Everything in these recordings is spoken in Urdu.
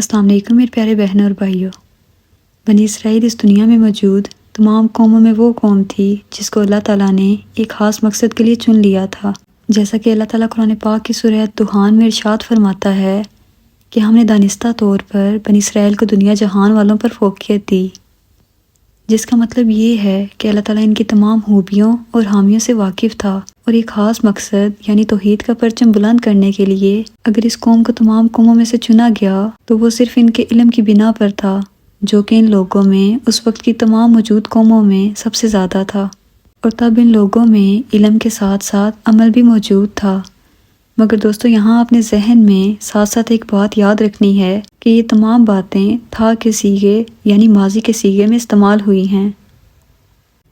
السلام علیکم میرے پیارے بہنوں اور بھائیوں۔ بنی اسرائیل اس دنیا میں موجود تمام قوموں میں وہ قوم تھی جس کو اللہ تعالیٰ نے ایک خاص مقصد کے لیے چن لیا تھا۔ جیسا کہ اللہ تعالیٰ قرآن پاک کی سورہ دخان میں ارشاد فرماتا ہے کہ ہم نے دانستہ طور پر بنی اسرائیل کو دنیا جہان والوں پر فوقیت دی، جس کا مطلب یہ ہے کہ اللہ تعالیٰ ان کی تمام خوبیوں اور حامیوں سے واقف تھا، اور ایک خاص مقصد یعنی توحید کا پرچم بلند کرنے کے لیے اگر اس قوم کو تمام قوموں میں سے چنا گیا تو وہ صرف ان کے علم کی بنا پر تھا، جو کہ ان لوگوں میں اس وقت کی تمام موجود قوموں میں سب سے زیادہ تھا، اور تب ان لوگوں میں علم کے ساتھ ساتھ عمل بھی موجود تھا۔ مگر دوستو، یہاں اپنے ذہن میں ساتھ ساتھ ایک بات یاد رکھنی ہے کہ یہ تمام باتیں تھا کے سیغے یعنی ماضی کے سیغے میں استعمال ہوئی ہیں۔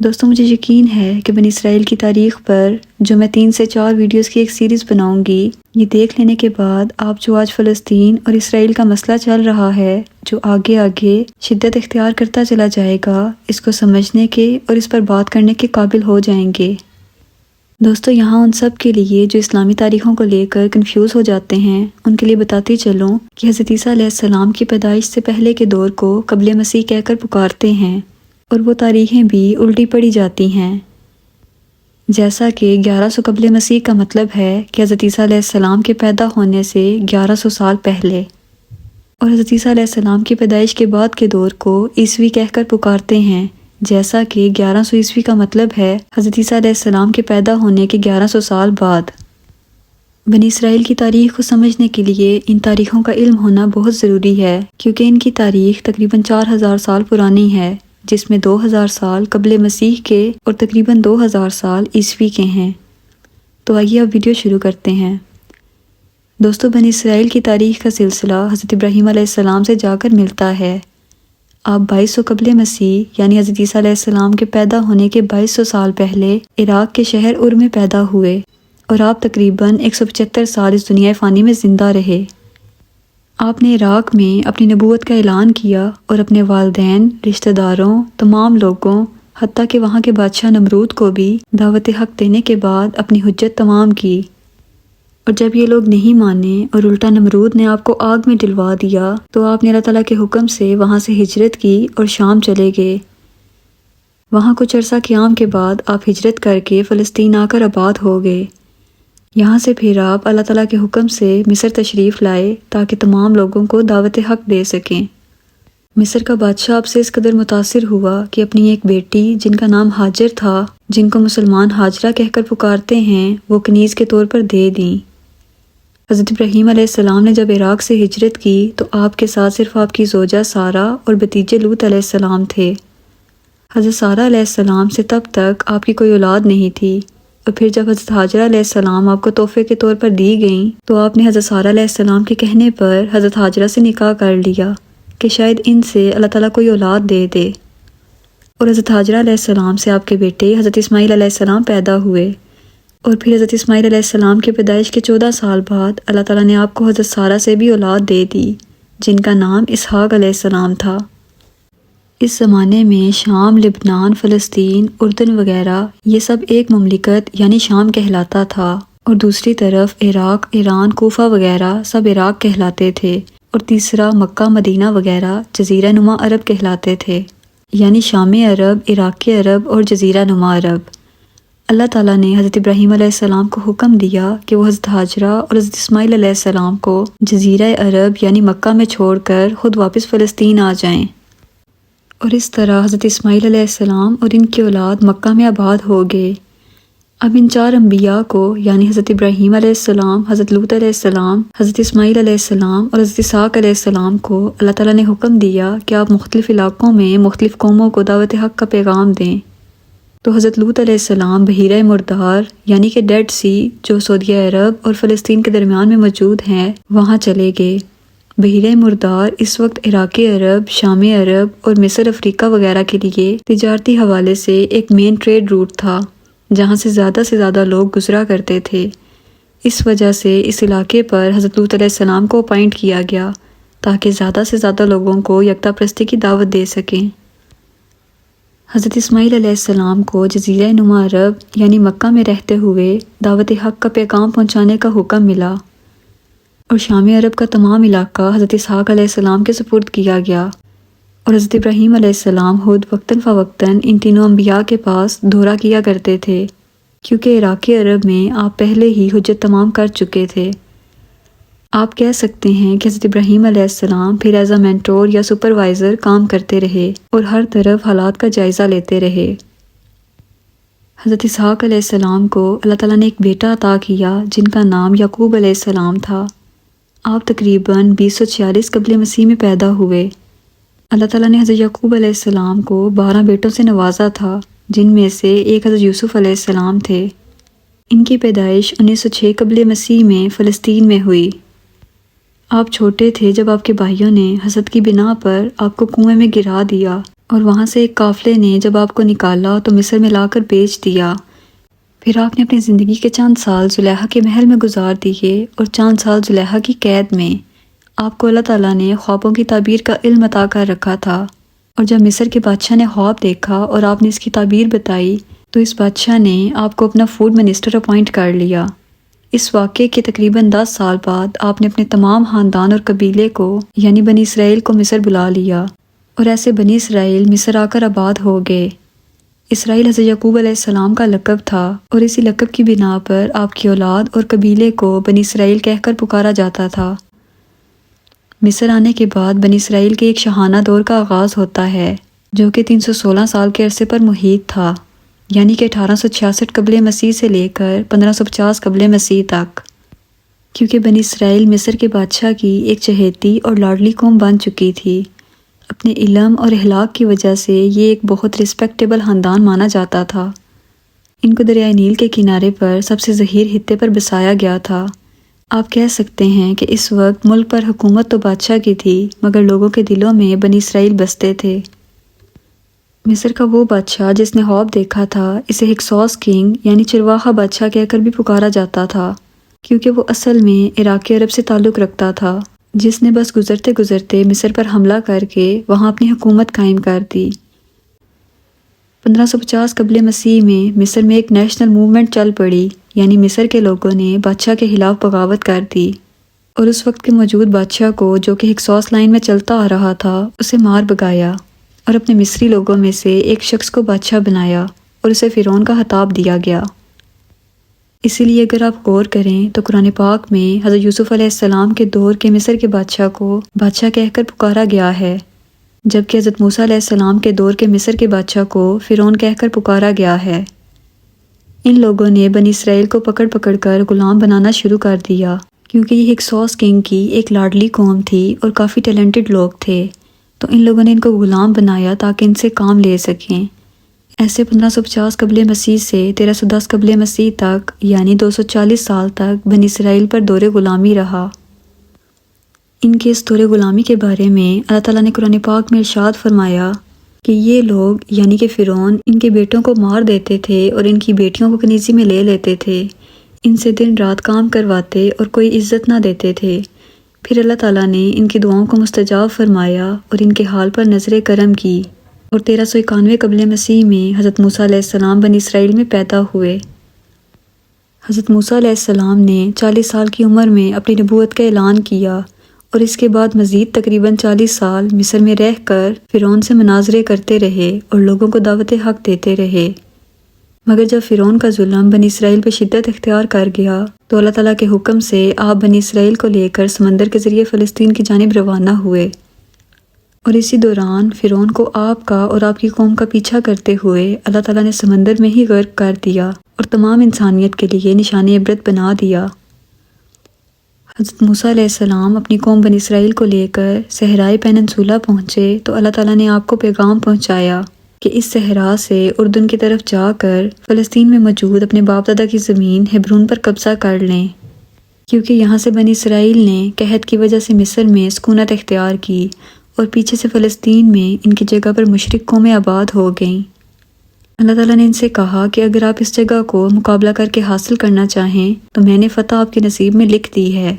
دوستو، مجھے یقین ہے کہ بنی اسرائیل کی تاریخ پر جو میں 3 سے 4 ویڈیوز کی ایک سیریز بناؤں گی، یہ دیکھ لینے کے بعد آپ جو آج فلسطین اور اسرائیل کا مسئلہ چل رہا ہے جو آگے آگے شدت اختیار کرتا چلا جائے گا، اس کو سمجھنے کے اور اس پر بات کرنے کے قابل ہو جائیں گے۔ دوستو، یہاں ان سب کے لیے جو اسلامی تاریخوں کو لے کر کنفیوز ہو جاتے ہیں، ان کے لیے بتاتی چلوں کہ حضرت عیسیٰ علیہ السلام کی پیدائش سے پہلے کے دور کو قبل مسیح کہہ کر پکارتے ہیں، اور وہ تاریخیں بھی الٹی پڑی جاتی ہیں۔ جیسا کہ 1100 قبل مسیح کا مطلب ہے کہ حضرت عیسیٰ علیہ السلام کے پیدا ہونے سے 1100 سال پہلے، اور حضرت عیسیٰ علیہ السلام کی پیدائش کے بعد کے دور کو عیسوی کہہ کر پکارتے ہیں، جیسا کہ 1100 عیسوی کا مطلب ہے حضرت عیسیٰ علیہ السلام کے پیدا ہونے کے 1100 سال بعد۔ بنی اسرائیل کی تاریخ کو سمجھنے کے لیے ان تاریخوں کا علم ہونا بہت ضروری ہے، کیونکہ ان کی تاریخ تقریباً 4000 سال پرانی ہے، جس میں 2000 سال قبل مسیح کے اور تقریباً 2000 سال عیسوی کے ہیں۔ تو آئیے اب ویڈیو شروع کرتے ہیں۔ دوستو، بنی اسرائیل کی تاریخ کا سلسلہ حضرت ابراہیم علیہ السلام سے جا کر ملتا ہے۔ آپ 2200 قبل مسیح یعنی حضرت عیسیٰ علیہ السلام کے پیدا ہونے کے 2200 سال پہلے عراق کے شہر ار میں پیدا ہوئے، اور آپ تقریباً 175 سال اس دنیا فانی میں زندہ رہے۔ آپ نے عراق میں اپنی نبوت کا اعلان کیا اور اپنے والدین، رشتہ داروں، تمام لوگوں، حتیٰ کہ وہاں کے بادشاہ نمرود کو بھی دعوت حق دینے کے بعد اپنی حجت تمام کی، اور جب یہ لوگ نہیں مانے اور الٹا نمرود نے آپ کو آگ میں ڈلوا دیا تو آپ نے اللہ تعالیٰ کے حکم سے وہاں سے ہجرت کی اور شام چلے گئے۔ وہاں کچھ عرصہ قیام کے بعد آپ ہجرت کر کے فلسطین آ کر آباد ہو گئے۔ یہاں سے پھر آپ اللہ تعالیٰ کے حکم سے مصر تشریف لائے تاکہ تمام لوگوں کو دعوت حق دے سکیں۔ مصر کا بادشاہ آپ سے اس قدر متاثر ہوا کہ اپنی ایک بیٹی جن کا نام ہاجر تھا، جن کو مسلمان ہاجرہ کہہ کر پکارتے ہیں، وہ کنیز کے طور پر دے دیں۔ حضرت ابراہیم علیہ السلام نے جب عراق سے ہجرت کی تو آپ کے ساتھ صرف آپ کی زوجہ سارہ اور بھتیجے لوط علیہ السلام تھے۔ حضرت سارہ علیہ السلام سے تب تک آپ کی کوئی اولاد نہیں تھی، اور پھر جب حضرت ہاجرہ علیہ السلام آپ کو تحفے کے طور پر دی گئیں تو آپ نے حضرت سارہ علیہ السلام کے کہنے پر حضرت ہاجرہ سے نکاح کر لیا کہ شاید ان سے اللہ تعالیٰ کوئی اولاد دے دے، اور حضرت ہاجرہ علیہ السلام سے آپ کے بیٹے حضرت اسماعیل علیہ السلام پیدا ہوئے، اور پھر حضرت اسماعیل علیہ السلام کی پیدائش کے 14 سال بعد اللہ تعالیٰ نے آپ کو حضرت سارہ سے بھی اولاد دے دی، جن کا نام اسحاق علیہ السلام تھا۔ اس زمانے میں شام، لبنان، فلسطین، اردن وغیرہ یہ سب ایک مملکت یعنی شام کہلاتا تھا، اور دوسری طرف عراق، ایران، کوفہ وغیرہ سب عراق کہلاتے تھے، اور تیسرا مکہ، مدینہ وغیرہ جزیرہ نما عرب کہلاتے تھے، یعنی شام عرب، عراقی عرب اور جزیرہ نما عرب۔ اللہ تعالیٰ نے حضرت ابراہیم علیہ السلام کو حکم دیا کہ وہ حضرت ہاجرہ اور حضرت اسماعیل علیہ السلام کو جزیرہ عرب یعنی مکہ میں چھوڑ کر خود واپس فلسطین آ جائیں، اور اس طرح حضرت اسماعیل علیہ السلام اور ان کی اولاد مکہ میں آباد ہو گئے۔ اب ان 4 انبیاء کو یعنی حضرت ابراہیم علیہ السلام، حضرت لوط علیہ السلام، حضرت اسماعیل علیہ السلام اور حضرت اسحاق علیہ السلام کو اللہ تعالیٰ نے حکم دیا کہ آپ مختلف علاقوں میں مختلف قوموں کو دعوت حق کا پیغام دیں۔ تو حضرت لوط علیہ السلام بحیرہ مردار یعنی کہ ڈیڈ سی، جو سعودیہ عرب اور فلسطین کے درمیان میں موجود ہیں، وہاں چلے گئے۔ بحیرہ مردار اس وقت عراقی عرب، شام عرب اور مصر، افریقہ وغیرہ کے لیے تجارتی حوالے سے ایک مین ٹریڈ روٹ تھا، جہاں سے زیادہ لوگ گزرا کرتے تھے۔ اس وجہ سے اس علاقے پر حضرت لوط علیہ السلام کو اپائنٹ کیا گیا تاکہ زیادہ سے زیادہ لوگوں کو یکتا پرستی کی دعوت دے سکیں۔ حضرت اسماعیل علیہ السلام کو جزیرہ نما عرب یعنی مکہ میں رہتے ہوئے دعوت حق کا پیغام پہنچانے کا حکم ملا۔ اور شام عرب کا تمام علاقہ حضرت اسحاق علیہ السلام کے سپرد کیا گیا، اور حضرت ابراہیم علیہ السلام خود وقتاً فوقتاً ان تینوں انبیاء کے پاس دورہ کیا کرتے تھے، کیونکہ عراق عرب میں آپ پہلے ہی حجت تمام کر چکے تھے۔ آپ کہہ سکتے ہیں کہ حضرت ابراہیم علیہ السلام پھر ایز اے مینٹور یا سپروائزر کام کرتے رہے اور ہر طرف حالات کا جائزہ لیتے رہے۔ حضرت اسحاق علیہ السلام کو اللہ تعالیٰ نے ایک بیٹا عطا کیا جن کا نام یعقوب علیہ السلام تھا۔ آپ تقریباً 246 قبل مسیح میں پیدا ہوئے۔ اللہ تعالیٰ نے حضرت یعقوب علیہ السلام کو 12 بیٹوں سے نوازا تھا، جن میں سے ایک حضرت یوسف علیہ السلام تھے۔ ان کی پیدائش 1906 قبل مسیح میں فلسطین میں ہوئی۔ آپ چھوٹے تھے جب آپ کے بھائیوں نے حسد کی بنا پر آپ کو کنویں میں گرا دیا، اور وہاں سے ایک قافلے نے جب آپ کو نکالا تو مصر میں لا کر بیچ دیا۔ پھر آپ نے اپنی زندگی کے چند سال زلیخا کے محل میں گزار دیے، اور چند سال زلیخا کی قید میں۔ آپ کو اللہ تعالیٰ نے خوابوں کی تعبیر کا علم عطا کر رکھا تھا، اور جب مصر کے بادشاہ نے خواب دیکھا اور آپ نے اس کی تعبیر بتائی تو اس بادشاہ نے آپ کو اپنا فوڈ منسٹر اپوائنٹ کر لیا۔ اس واقعے کے تقریباً 10 سال بعد آپ نے اپنے تمام خاندان اور قبیلے کو یعنی بنی اسرائیل کو مصر بلا لیا، اور ایسے بنی اسرائیل مصر آ کر آباد ہو گئے۔ اسرائیل حضرت یعقوب علیہ السلام کا لقب تھا، اور اسی لقب کی بنا پر آپ کی اولاد اور قبیلے کو بنی اسرائیل کہہ کر پکارا جاتا تھا۔ مصر آنے کے بعد بنی اسرائیل کے ایک شاہانہ دور کا آغاز ہوتا ہے، جو کہ 316 سال کے عرصے پر محیط تھا، یعنی کہ 1866 قبل مسیح سے لے کر 1550 قبل مسیح تک، کیونکہ بنی اسرائیل مصر کے بادشاہ کی ایک چہیتی اور لاڈلی قوم بن چکی تھی۔ اپنے علم اور اخلاق کی وجہ سے یہ ایک بہت رسپیکٹیبل خاندان مانا جاتا تھا۔ ان کو دریائے نیل کے کنارے پر سب سے ظہیر خطے پر بسایا گیا تھا۔ آپ کہہ سکتے ہیں کہ اس وقت ملک پر حکومت تو بادشاہ کی تھی، مگر لوگوں کے دلوں میں بنی اسرائیل بستے تھے۔ مصر کا وہ بادشاہ جس نے خواب دیکھا تھا، اسے ہکسوس کنگ یعنی چرواہا بادشاہ کہہ کر بھی پکارا جاتا تھا، کیونکہ وہ اصل میں عراق عرب سے تعلق رکھتا تھا، جس نے بس گزرتے گزرتے مصر پر حملہ کر کے وہاں اپنی حکومت قائم کر دی۔ 1550 قبل مسیح میں مصر میں ایک نیشنل موومنٹ چل پڑی، یعنی مصر کے لوگوں نے بادشاہ کے خلاف بغاوت کر دی، اور اس وقت کے موجود بادشاہ کو، جو کہ ہکسوس لائن میں چلتا آ رہا تھا، اسے مار بگایا، اور اپنے مصری لوگوں میں سے ایک شخص کو بادشاہ بنایا، اور اسے فرعون کا خطاب دیا گیا۔ اسی لیے اگر آپ غور کریں تو قرآن پاک میں حضرت یوسف علیہ السلام کے دور کے مصر کے بادشاہ کو بادشاہ کہہ کر پکارا گیا ہے، جبکہ حضرت موسیٰ علیہ السلام کے دور کے مصر کے بادشاہ کو فرعون کہہ کر پکارا گیا ہے۔ ان لوگوں نے بنی اسرائیل کو پکڑ پکڑ کر غلام بنانا شروع کر دیا، کیونکہ یہ ہکسوس کنگ کی ایک لاڈلی قوم تھی اور کافی ٹیلنٹڈ لوگ تھے، تو ان لوگوں نے ان کو غلام بنایا تاکہ ان سے کام لے سکیں۔ ایسے 1550 قبل مسیح سے 1310 قبل مسیح تک، یعنی 240 سال تک بنی اسرائیل پر دور غلامی رہا۔ ان کے اس دور غلامی کے بارے میں اللہ تعالیٰ نے قرآن پاک میں ارشاد فرمایا کہ یہ لوگ یعنی کہ فرعون ان کے بیٹوں کو مار دیتے تھے اور ان کی بیٹیوں کو کنیزی میں لے لیتے تھے، ان سے دن رات کام کرواتے اور کوئی عزت نہ دیتے تھے۔ پھر اللہ تعالیٰ نے ان کی دعاؤں کو مستجاب فرمایا اور ان کے حال پر نظر کرم کی، اور 1391 قبل مسیح میں حضرت موسیٰ علیہ السلام بنی اسرائیل میں پیدا ہوئے۔ حضرت موسیٰ علیہ السلام نے 40 سال کی عمر میں اپنی نبوت کا اعلان کیا، اور اس کے بعد مزید تقریباً 40 سال مصر میں رہ کر فرعون سے مناظرے کرتے رہے اور لوگوں کو دعوت حق دیتے رہے۔ مگر جب فرعون کا ظلم بنی اسرائیل پہ شدت اختیار کر گیا تو اللہ تعالیٰ کے حکم سے آپ بنی اسرائیل کو لے کر سمندر کے ذریعے فلسطین کی جانب روانہ ہوئے، اور اسی دوران فرعون کو آپ کا اور آپ کی قوم کا پیچھا کرتے ہوئے اللہ تعالیٰ نے سمندر میں ہی غرق کر دیا اور تمام انسانیت کے لیے نشان عبرت بنا دیا۔ حضرت موسیٰ علیہ السلام اپنی قوم بنی اسرائیل کو لے کر صحرائے پیننسولا پہنچے تو اللہ تعالیٰ نے آپ کو پیغام پہنچایا کہ اس صحرا سے اردن کی طرف جا کر فلسطین میں موجود اپنے باپ دادا کی زمین ہبرون پر قبضہ کر لیں، کیونکہ یہاں سے بنی اسرائیل نے قحط کی وجہ سے مصر میں سکونت اختیار کی، اور پیچھے سے فلسطین میں ان کی جگہ پر مشرک قومیں آباد ہو گئیں۔ اللہ تعالیٰ نے ان سے کہا کہ اگر آپ اس جگہ کو مقابلہ کر کے حاصل کرنا چاہیں تو میں نے فتح آپ کے نصیب میں لکھ دی ہے۔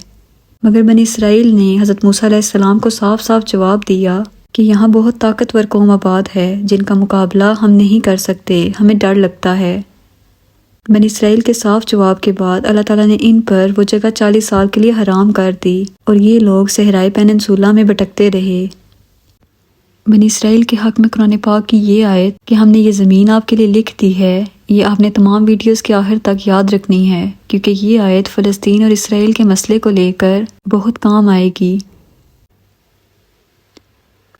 مگر بنی اسرائیل نے حضرت موسیٰ علیہ السلام کو صاف صاف جواب دیا کہ یہاں بہت طاقتور قوم آباد ہے جن کا مقابلہ ہم نہیں کر سکتے، ہمیں ڈر لگتا ہے۔ بنی اسرائیل کے صاف جواب کے بعد اللہ تعالیٰ نے ان پر وہ جگہ 40 سال کے لیے حرام کر دی اور یہ لوگ صحرائے پیننسولا میں بھٹکتے رہے۔ بنی اسرائیل کے حق میں قرآن پاک کی یہ آیت کہ ہم نے یہ زمین آپ کے لیے لکھ دی ہے، یہ آپ نے تمام ویڈیوز کے آخر تک یاد رکھنی ہے، کیونکہ یہ آیت فلسطین اور اسرائیل کے مسئلے کو لے کر بہت کام آئے گی۔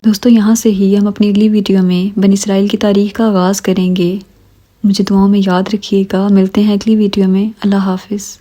دوستو، یہاں سے ہی ہم اپنی اگلی ویڈیو میں بنی اسرائیل کی تاریخ کا آغاز کریں گے۔ مجھے دعاؤں میں یاد رکھیے گا۔ ملتے ہیں اگلی ویڈیو میں۔ اللہ حافظ۔